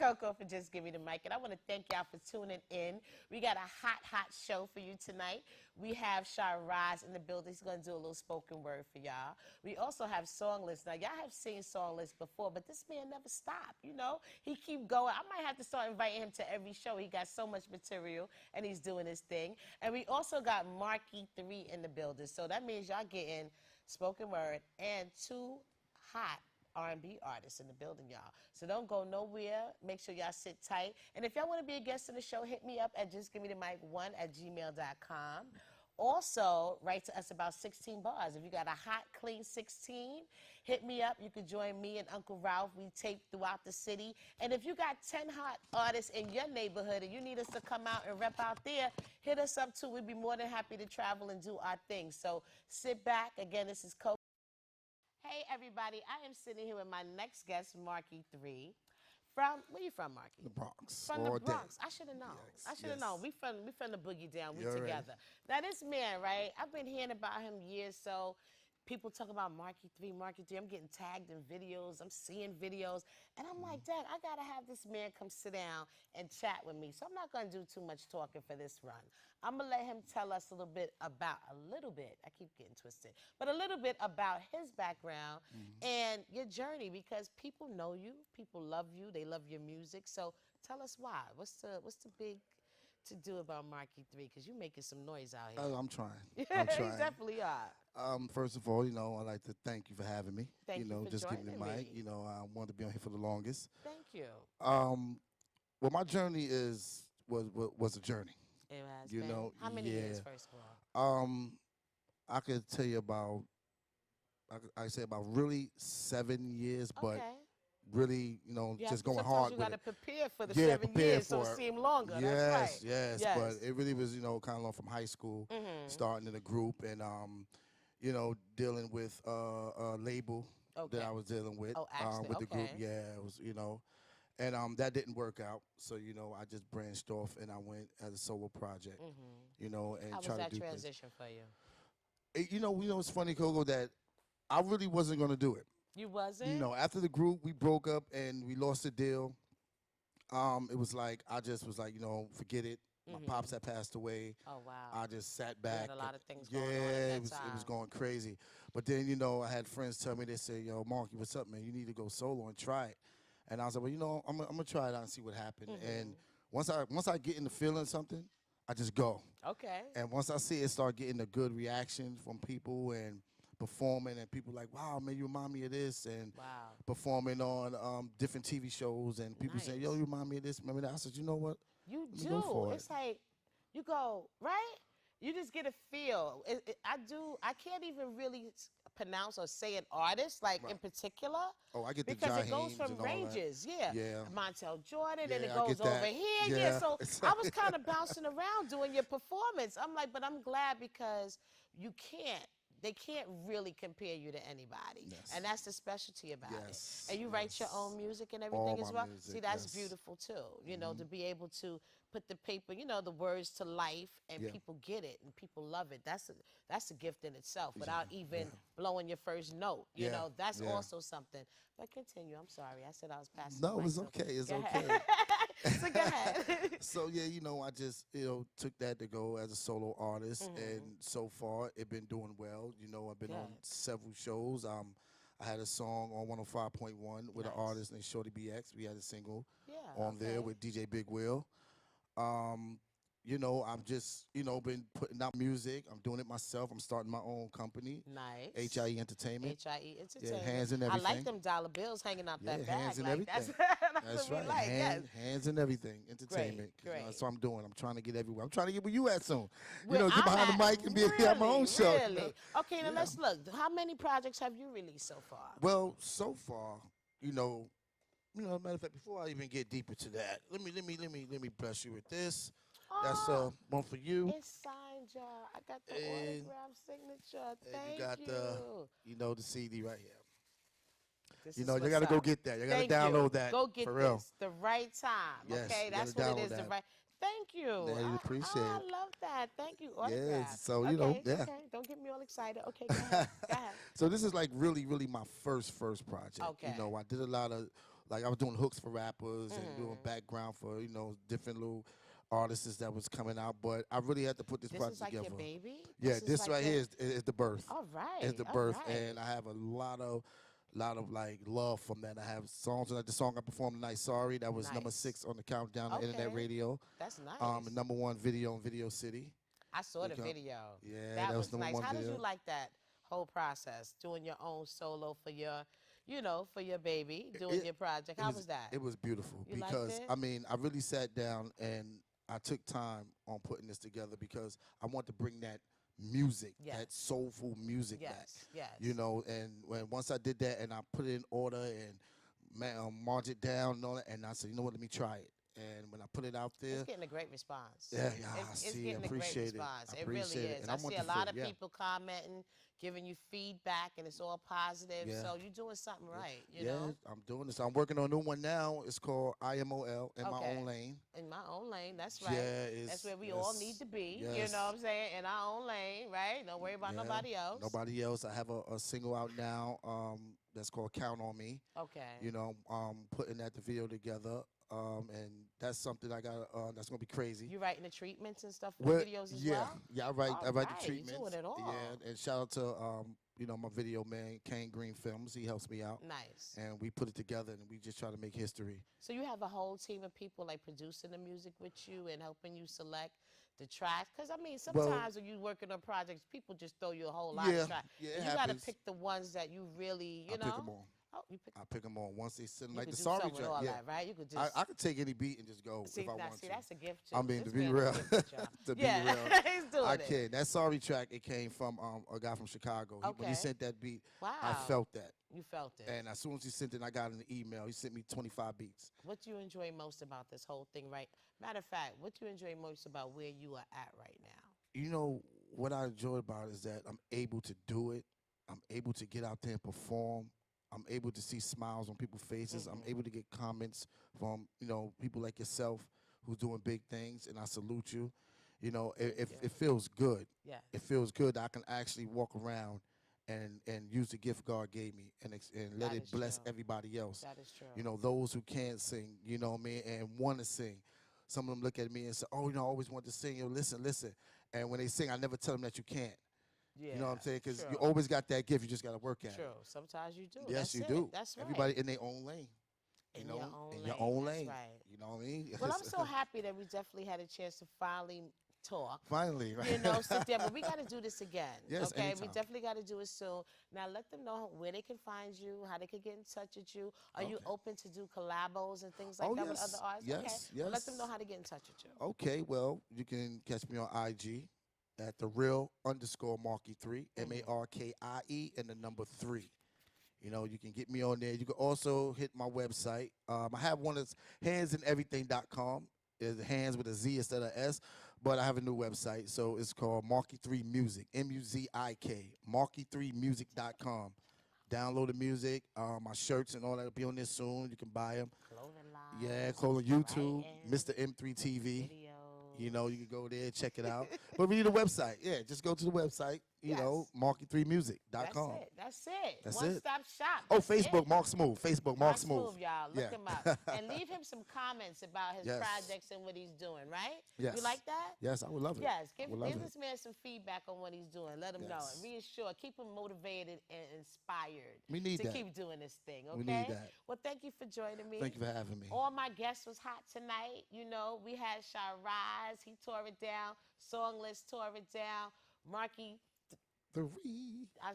Coco for Just Give Me the Mic, and I want to thank y'all for tuning in. We got a hot show for you tonight. We have Shiraz in the building. He's going to do a little spoken word for y'all. We also have Songless. Now, y'all have seen Songless before, but this man never stopped, you know? He keep going. I might have to start inviting him to every show. He got so much material, and he's doing his thing. And we also got Marky 3 in the building, so that means y'all getting spoken word and 2 hot R&B artists in the building, y'all. So don't go nowhere. Make sure y'all sit tight. And if y'all want to be a guest in the show, hit me up at justgivemethemic1@gmail.com. Also, write to us about 16 bars. If you got a hot, clean 16, hit me up. You can join me and Uncle Ralph. We tape throughout the city. And if you got 10 hot artists in your neighborhood and you need us to come out and rep out there, hit us up too. We'd be more than happy to travel and do our thing. So sit back. Again, this is Coco. Hey, everybody. I am sitting here with my next guest, Marky 3. Where you from, Marky? The Bronx. From the Bronx. I should have known. Yes, I should have known. We from the Boogie Down. We You're together. Now, this man, right, I've been hearing about him years, so people talk about Marky 3, Marky 3. I'm getting tagged in videos. I'm seeing videos. And I'm like, Dad, I got to have this man come sit down and chat with me. So I'm not going to do too much talking for this run. I'm going to let him tell us a little bit, I keep getting twisted, but a little bit about his background and your journey, because people know you, people love you, they love your music. So tell us why. What's the big to do about Marky 3? Because you're making some noise out here. I'm trying. I'm trying. You definitely are. First of all, I'd like to thank you for having me. Thank you for just joining giving me me. the mic. I wanted to be on here for the longest. Thank you. Well, my journey was a journey. It has been. How many years, first of all? I could tell you about, I say about really 7 years, but really, just going hard you with got to prepare for the yeah, 7 years, so it seemed longer. Yes, That's right. yes, but it really was, kind of long from high school, starting in a group and, dealing with a label that I was dealing with, with the group. Yeah, it was, and that didn't work out. So, I just branched off and I went as a solo project, and How was tried to that do transition for you? It's funny, Coco, that I really wasn't going to do it. You wasn't? After the group, we broke up and we lost the deal. It was like, I just was like, forget it. My pops had passed away. Oh, wow. I just sat back. You had a lot of things going on it at that time. was going crazy. But then, I had friends tell me, they say, yo, Marky, what's up, man? You need to go solo and try it. And I was like, well, I'm going to try it out and see what happened. And once I get into feeling something, I just go. Okay. And once I see it start getting a good reaction from people and performing, and people like, wow, man, you remind me of this, and performing on different TV shows, and people say, yo, you remind me of this, remember that? I said, you know what? You do. It's like, you go, right? You just get a feel. I can't even really pronounce or say an artist, like in particular. Oh, I get the because it goes Jaheems from and all ranges, that. Yeah. Montel Jordan, and it I goes get that. over here, So I was kind of Exactly. bouncing around doing your performance. I'm like, but I'm glad because they can't really compare you to anybody. Yes. And that's the specialty about Yes. it. And you write your own music and everything All as my well. music, See, that's yes. beautiful too. To be able to put the paper, the words to life, and people get it and people love it. That's a gift in itself without even blowing your first note. That's also something. But continue. I'm sorry. I said I was passing. No, it's okay. It's okay. So go ahead. So yeah, I just took that to go as a solo artist, and so far it been doing well. I've been on several shows. I had a song on 105.1 with an artist named Shorty BX. We had a single on there with DJ Big Will. I'm just, been putting out music. I'm doing it myself. I'm starting my own company. Nice. HIE Entertainment. HIE Entertainment. Yeah, hands and everything. I like them dollar bills hanging out that bag. Hands and like, everything. That's what right. we like. Hands and everything. Entertainment. Great. That's what I'm doing. I'm trying to get everywhere. I'm trying to get where you at soon. Well, get behind the mic and be at my own show. Really? Okay, now let's look. How many projects have you released so far? Well, so far, matter of fact, before I even get deeper to that, let me bless you with this. That's one for you. It's signed, y'all. I got the autograph signature. Thank you. got the CD right here. You got to go get that. You got to download that. Go get for real. this. The right time. Yes, okay, that's what it is. The right. Thank you. Yeah, appreciate it. I love that. Thank you. Autograph. Yes. So Okay. Don't get me all excited. Okay, go ahead. So this is like really my first project. Okay. I did a lot of like I was doing hooks for rappers and doing background for, you know, different little artists that was coming out. But I really had to put this project together. This is like your baby? Yeah, this like right here is the birth. All right. Is the birth, and I have a lot of like love from that. I have songs like the song I performed tonight, Sorry, that was number 6 on the countdown on internet radio. That's nice. Number 1 video in Video City. I saw the video. Yeah, that was nice. How video. did you like that whole process, doing your own solo for your, you know, for your baby, doing your project? How was that? It was beautiful you because I mean, I really sat down and I took time on putting this together because I want to bring that music, that soulful music back. Yes. You know, and once I did that and I put it in order and marked it down and all that, and I said, you know what, let me try it. And when I put it out there, it's getting a great response. Yeah, it's see, getting appreciate a great response. it. It really is. And I see a lot of people commenting, giving you feedback, and it's all positive. Yeah. So you're doing something right. You yeah, know? I'm doing this. I'm working on a new one now. It's called IMOL, In My Own Lane. In my own lane, that's right. Yeah, that's where we all need to be. Yes. You know what I'm saying? In our own lane, right? Don't worry about nobody else. Nobody else. I have a single out now that's called Count on Me. Okay. You know, putting the video together. And that's something I got. That's gonna be crazy. You writing the treatments and stuff for the videos as well? Yeah, I write the treatments. You doing it all. Yeah, and shout out to you know, my video man, Kane Green Films. He helps me out. Nice. And we put it together, and we just try to make history. So you have a whole team of people like producing the music with you and helping you select the tracks? Because, I mean, sometimes when you're working on projects, people just throw you a whole lot of tracks. Yeah, you got to pick the ones that you really, you know. Pick them all. Oh, you pick. I pick them on once they send like the Sorry track. All that, right? You could just. I could take any beat and just go if I want to. That's a gift too. I mean, to be real, to be real, he's doing I can. That Sorry track, it came from a guy from Chicago. When he sent that beat, I felt that. You felt it. And as soon as he sent it, I got an email. He sent me 25 beats. What do you enjoy most about this whole thing, right? Matter of fact, what do you enjoy most about where you are at right now? You know what I enjoy about it is that I'm able to do it. I'm able to get out there and perform. I'm able to see smiles on people's faces. I'm able to get comments from, you know, people like yourself who's doing big things, and I salute you. You know, it feels good. Yeah. It feels good that I can actually walk around and use the gift God gave me and let it bless everybody else. That is true. You know, those who can't sing, you know what I mean, and want to sing. Some of them look at me and say, oh, you know, I always want to sing. You know, listen. And when they sing, I never tell them that you can't. Yeah, you know what I'm saying? Because you always got that gift. You just got to work at it. True. Sometimes you do. Yes, you do. That's right. Everybody in their own lane. In your own lane. That's right. You know what I mean? Well, I'm so happy that we definitely had a chance to finally talk. Finally, right? You know, sit there. But we got to do this again. Yes, okay? anytime. We definitely got to do it soon. Now, let them know where they can find you, how they can get in touch with you. Are you open to do collabos and things like that with other artists? Yes, okay. yes. Well, let them know how to get in touch with you. Okay, well, you can catch me on IG at @thereal_Marky3, MARKIE, and the number 3. You know, you can get me on there. You can also hit my website. I have one that's handsandeverything.com. It's hands with a Z instead of S. But I have a new website, so it's called Marky3 Music, MUZIK, Marky3music.com. Download the music. My shirts and all that will be on there soon. You can buy them. Clothing line. Yeah, clothing YouTube, Mr. M3TV. You know, you can go there and check it out. But we need a website. Yeah, just go to the website, you know, Marky3music.com. That's it. That's One-stop shop. Oh, Facebook, Mark Smooth. Facebook, Mark Smooth. Y'all. Look him up. And leave him some comments about his projects and what he's doing, right? Yes. You like that? Yes, I would love it. Yes. Give this man some feedback on what he's doing. Let him know. And reassure. Keep him motivated and inspired. We need to keep doing this thing, okay? We need that. Well, thank you for joining me. Thank you for having me. All my guests was hot tonight. You know, we had Rise. He tore it down. Songless tore it down. Marky. I was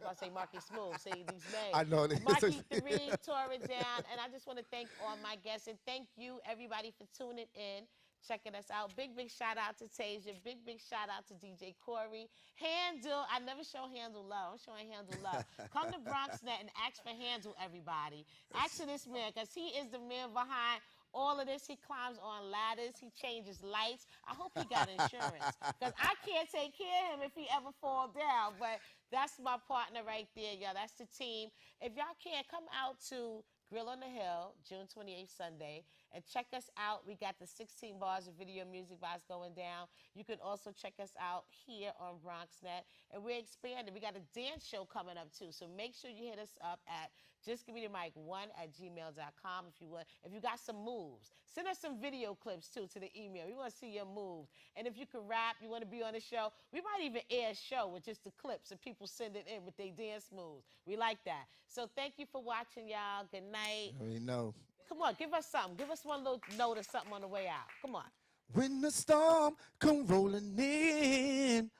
about to say Marky Smooth. See these names. I know. Marky 3 tore it down. And I just want to thank all my guests. And thank you, everybody, for tuning in, checking us out. Big shout out to Tasia. Big shout out to DJ Corey. Handle. I never show Handle love. I'm showing Handle love. Come to BronxNet and ask for Handle, everybody. Ask for this man, because he is the man behind all of this. He climbs on ladders. He changes lights. I hope he got insurance, because I can't take care of him if he ever fall down. But that's my partner right there, y'all. That's the team. If y'all can't, come out to Grill on the Hill, June 28th, Sunday, And check us out. We got the 16 bars of video music vibes going down. You can also check us out here on BronxNet. And we're expanding. We got a dance show coming up too. So make sure you hit us up at justgimmethemic1@gmail.com if you would. If you got some moves, send us some video clips too to the email. We want to see your moves. And if you can rap, you want to be on the show, we might even air a show with just the clips of people send it in with their dance moves. We like that. So thank you for watching, y'all. Good night. We know. Come on, give us something. Give us one little note or something on the way out. Come on. When the storm come rolling in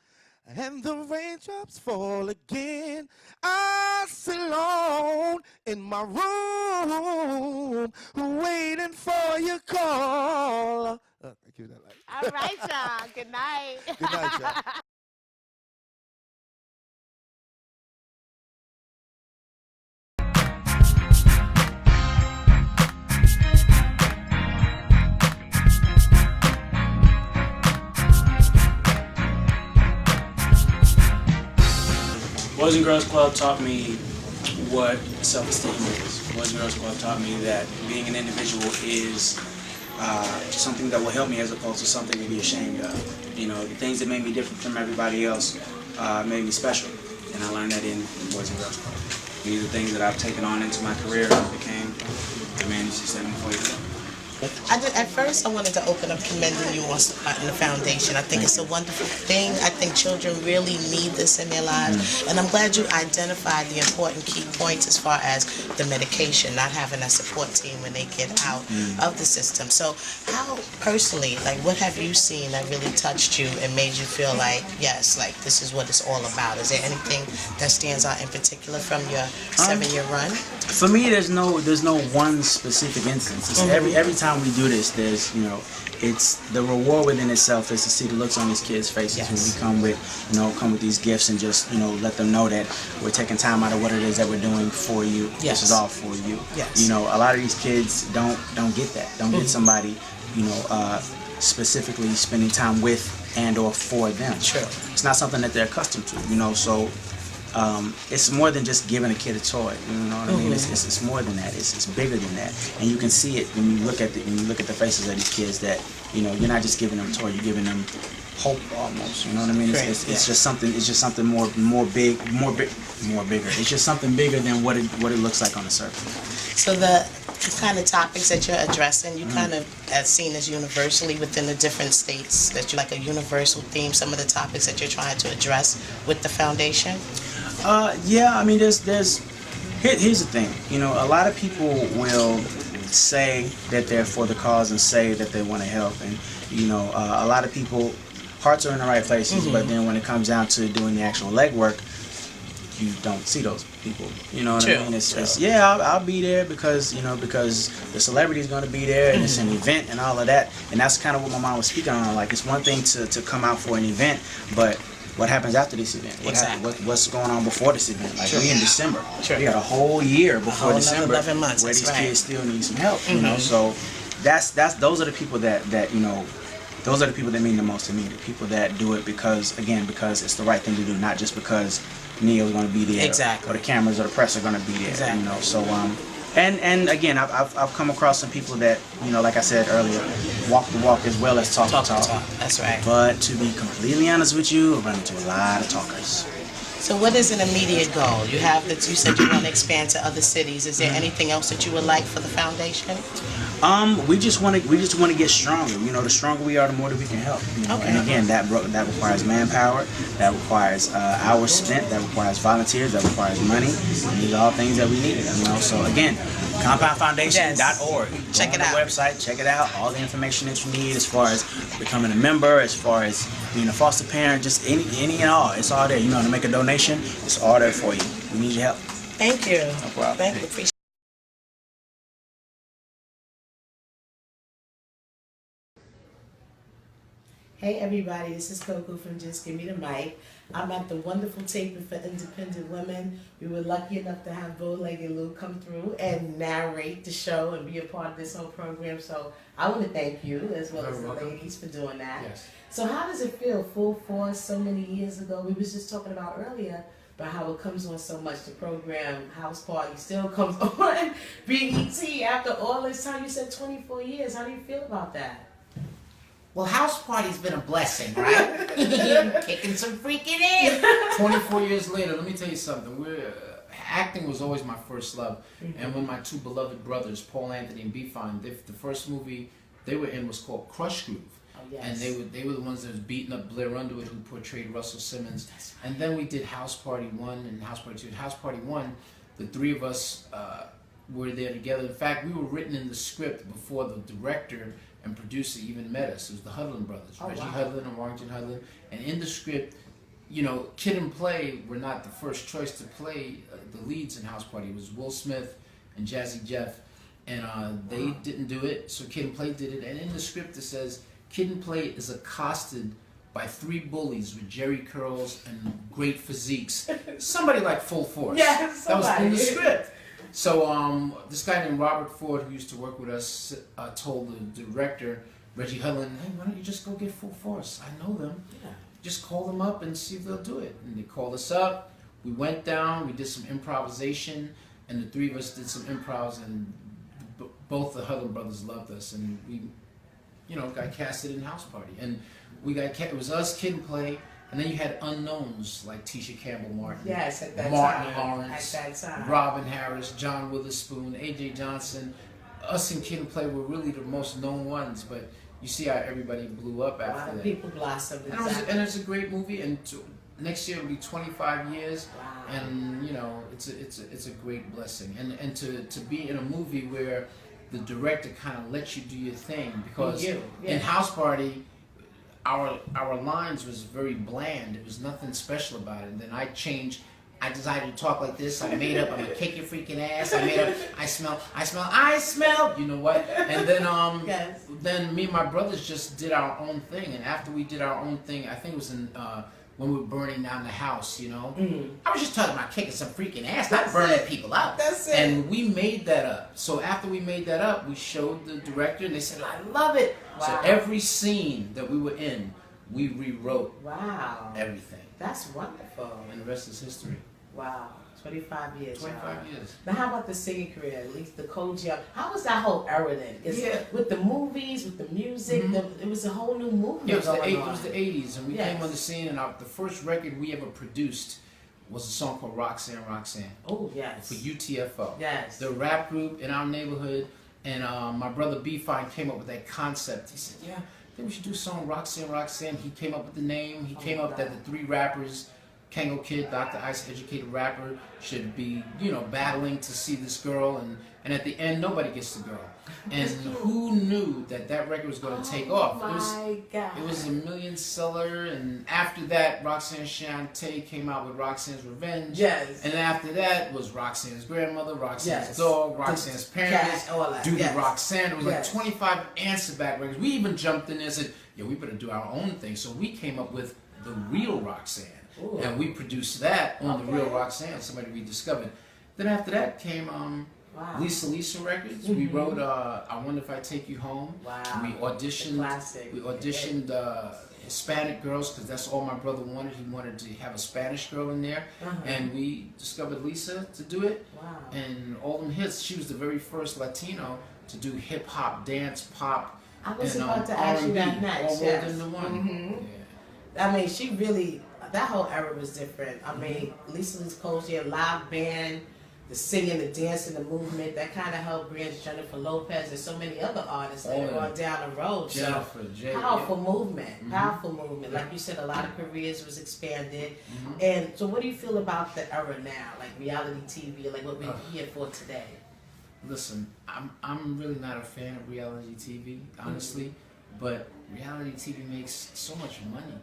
and the raindrops fall again, I sit alone in my room waiting for your call. Give that light. All right, y'all. Good night. Good night, y'all. Boys and Girls Club taught me what self-esteem is. Boys and Girls Club taught me that being an individual is something that will help me as opposed to something to be ashamed of. You know, the things that made me different from everybody else made me special, and I learned that in Boys and Girls Club. These are things that I've taken on into my career and became the man you see standing before you today. At first, I wanted to open up commending you on starting the foundation. I think it's a wonderful thing. I think children really need this in their lives. And I'm glad you identified the important key points as far as the medication, not having a support team when they get out of the system. So how personally, like what have you seen that really touched you and made you feel like, yes, like this is what it's all about? Is there anything that stands out in particular from your 7-year run? For me, there's no one specific instance. It's every time we do this, there's, you know, it's the reward within itself is to see the looks on these kids' faces when we come with, you know, come with these gifts and just, you know, let them know that we're taking time out of what it is that we're doing for you. This is all for you. You know, a lot of these kids don't get that. Don't get somebody, you know, specifically spending time with and or for them. True. It's not something that they're accustomed to, you know, so it's more than just giving a kid a toy. You know what I mean? It's more than that. It's bigger than that, and you can see it when you look at the faces of these kids. That, you know, you're not just giving them a toy. You're giving them hope almost. You know what I mean? It's just something. It's just something more bigger. It's just something bigger than what it looks like on the surface. So the kind of topics that you're addressing, you kind of as seen as universally within the different states, that you like a universal theme. Some of the topics that you're trying to address with the foundation. Yeah, I mean, here's the thing. You know, a lot of people will say that they're for the cause and say that they want to help, and you know, a lot of people hearts are in the right places, but then when it comes down to doing the actual legwork, you don't see those people. You know what I mean? It's yeah, I'll be there because, you know, because the celebrity is going to be there and it's an event and all of that, and that's kind of what my mom was speaking on. Like, it's one thing to come out for an event, but what happens after this event? What's going on before this event? Like, we in December. We got a whole year before December 11 months, where these kids still need some help. You know, so those are the people that you know, those are the people that mean the most to me. The people that do it because it's the right thing to do, not just because Neo's going to be there, or the cameras or the press are going to be there. You know, so and again, I've come across some people that, you know, like I said earlier, walk the walk as well as talk the talk. That's right. But to be completely honest with you, I run into a lot of talkers. So what is an immediate goal? You have that. You said you want to expand to other cities. Is there anything else that you would like for the foundation? We just want to get stronger. You know, the stronger we are, the more that we can help. You know? And again, that requires manpower, that requires hours spent, that requires volunteers, that requires money. And these are all things that we need. You know, so again, compoundfoundation.org. Check it out. On the website, check it out. All the information that you need as far as becoming a member, as far as being a foster parent, just any and all. It's all there. You know, to make a donation, it's all there for you. We need your help. Thank you. No problem. Thank you. Appreciate it. Hey everybody, this is Coco from Just Gimme the Mic. I'm at the wonderful taping for Independent Women. We were lucky enough to have Bow-Legged Lou come through and narrate the show and be a part of this whole program. So I want to thank you as well as the ladies for doing that. Yes. So how does it feel, full force, so many years ago? We was just talking about earlier, but how it comes on so much. The program House Party still comes on BET after all this time. You said 24 years. How do you feel about that? Well, House Party's been a blessing, right? Kicking some freaking in. 24 years later, let me tell you something. Acting was always my first love. And when my two beloved brothers, Paul Anthony and B. Fine, the first movie they were in was called Crush Groove. Oh, yes. And they were the ones that was beating up Blair Underwood, who portrayed Russell Simmons. Right. And then we did House Party 1 and House Party 2. House Party 1, the three of us were there together. In fact, we were written in the script before the director and producer even met us. It was the Hudlin brothers, Reggie Hudlin and Warrington Hudlin. And in the script, you know, Kid and Play were not the first choice to play the leads in House Party. It was Will Smith and Jazzy Jeff, and they didn't do it, so Kid and Play did it. And in the script it says, Kid and Play is accosted by three bullies with jerry curls and great physiques. Somebody like Full Force. Yeah, that was in the script. So this guy named Robert Ford, who used to work with us, told the director, Reggie Hudlin, hey, why don't you just go get Full Force? I know them. Yeah. Just call them up and see if they'll do it. And they called us up. We went down. We did some improvisation. And the three of us did some improvs. And both the Hudlin brothers loved us. And we, you know, got casted in House Party. And we got it was us, Kid and Play. And then you had unknowns like Tisha Campbell Martin, yes, at that Martin time. Lawrence, at that time. Robin Harris, John Witherspoon, A.J. Johnson. Us and Kid and Play were really the most known ones, but you see how everybody blew up after that. People blossomed. And it's a great movie, and next year it'll be 25 years, wow. And you know it's a great blessing, and to be in a movie where the director kind of lets you do your thing, because in House Party, our lines was very bland. It was nothing special about it. And then I decided to talk like this. I made up, I'm gonna kick your freaking ass. I made up, I smell. You know what? And then then me and my brothers just did our own thing. And after we did our own thing, I think it was in when we were burning down the house, you know. I was just talking about kicking some freaking ass, not burning people out. That's it. And we made that up. So after we made that up, we showed the director, and they said, I love it. Wow. So every scene that we were in, we rewrote everything. That's wonderful. And the rest is history. Wow. 25 years. 25 years. Now, how about the singing career? At least the Koji. How was that whole era then? With the movies, with the music, it was a whole new movement. Yeah, it was the 80s, and we came on the scene, and the first record we ever produced was a song called Roxanne, Roxanne. Oh, yes. For UTFO. Yes. The rap group in our neighborhood, and my brother B. Fine came up with that concept. He said, yeah, I think we should do a song, Roxanne, Roxanne. He came up with the name. He came up that the three rappers, Kango Kid, Dr. Ice, educated rapper, should be, you know, battling to see this girl, and at the end, nobody gets the girl. And who knew that record was going to take off? It was a million seller, and after that, Roxanne Shante came out with Roxanne's Revenge. Yes. And after that was Roxanne's grandmother, Roxanne's dog, Roxanne's parents, Do the Roxanne. It was like 25 answer back records. We even jumped in there and said, yeah, we better do our own thing. So we came up with The Real Roxanne. Ooh. And we produced that on The Real Roxanne, somebody we discovered. Then after that came Lisa Records. We wrote I Wonder If I Take You Home. Wow. We auditioned Hispanic girls, because that's all my brother wanted. He wanted to have a Spanish girl in there. And we discovered Lisa to do it. Wow. And all them hits. She was the very first Latino to do hip hop, dance, pop, I was and about to ask R&B, you that next. all rolled into one. Yeah. I mean, she really, that whole era was different. I mean, Lisa's Koji, a live band, the singing, the dancing, the movement, that kind of helped bridge Jennifer Lopez and so many other artists that are on down the road. Jennifer, so, powerful movement, powerful movement. Like you said, a lot of careers was expanded. And so what do you feel about the era now, like reality TV, like what we're here for today? Listen, I'm really not a fan of reality TV, honestly, but reality TV makes so much money,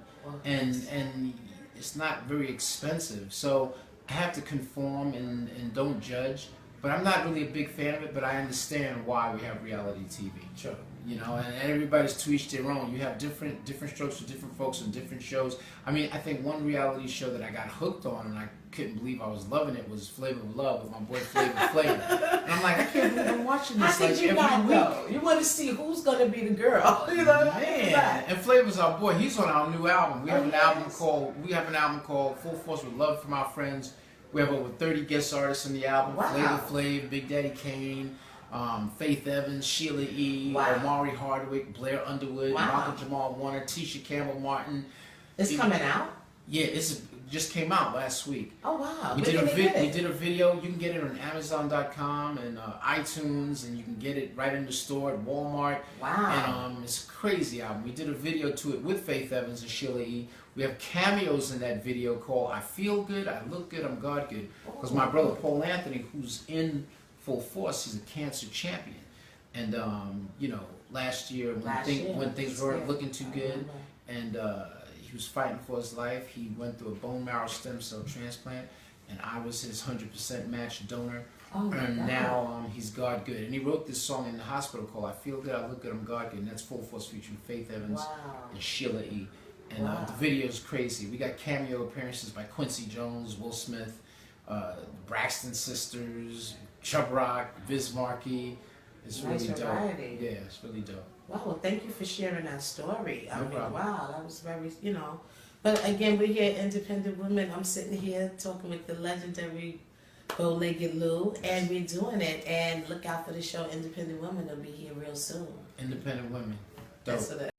and it's not very expensive. So I have to conform and don't judge. But I'm not really a big fan of it. But I understand why we have reality TV. Sure. You know, and everybody's to each their own. You have different strokes for different folks on different shows. I mean, I think one reality show that I got hooked on and I couldn't believe I was loving it was Flavor of Love with my boy Flavor Flav. And I'm like, I can't believe I'm watching this. How did you not know? You want to see who's gonna be the girl. You know what I mean? And Flavor's our boy. He's on our new album. We have an album called Full Force with Love from Our Friends. We have over 30 guest artists on the album. Wow. Flavor Flav, Big Daddy Kane, Faith Evans, Sheila E., Omari Hardwick, Blair Underwood, Malcolm Jamal Warner, Tisha Campbell Martin. It's coming out? Yeah, it just came out last week. Oh wow! We did a video. You can get it on Amazon.com and iTunes, and you can get it right in the store at Walmart. Wow! And it's a crazy album. We did a video to it with Faith Evans and Sheila E. We have cameos in that video called "I Feel Good, I Look Good, I'm God Good." Because my brother Paul Anthony, who's in Full Force, he's a cancer champion, and you know, last year when things weren't looking too good, and he was fighting for his life. He went through a bone marrow stem cell transplant, and I was his 100% match donor. And now he's God Good. And he wrote this song in the hospital called "I Feel Good, I Look Good, I'm God Good." And that's Full Force featuring Faith Evans and Sheila E. And the video is crazy. We got cameo appearances by Quincy Jones, Will Smith, Braxton Sisters, Chubb Rock, Biz Markie. It's really dope. Yeah, it's really dope. Wow, well, thank you for sharing that story. No problem. Wow, that was very, you know. But again, we're here, independent women. I'm sitting here talking with the legendary Bow-Legged Lou, and we're doing it. And look out for the show, Independent Women. It'll be here real soon. Independent Women. Dope. That's what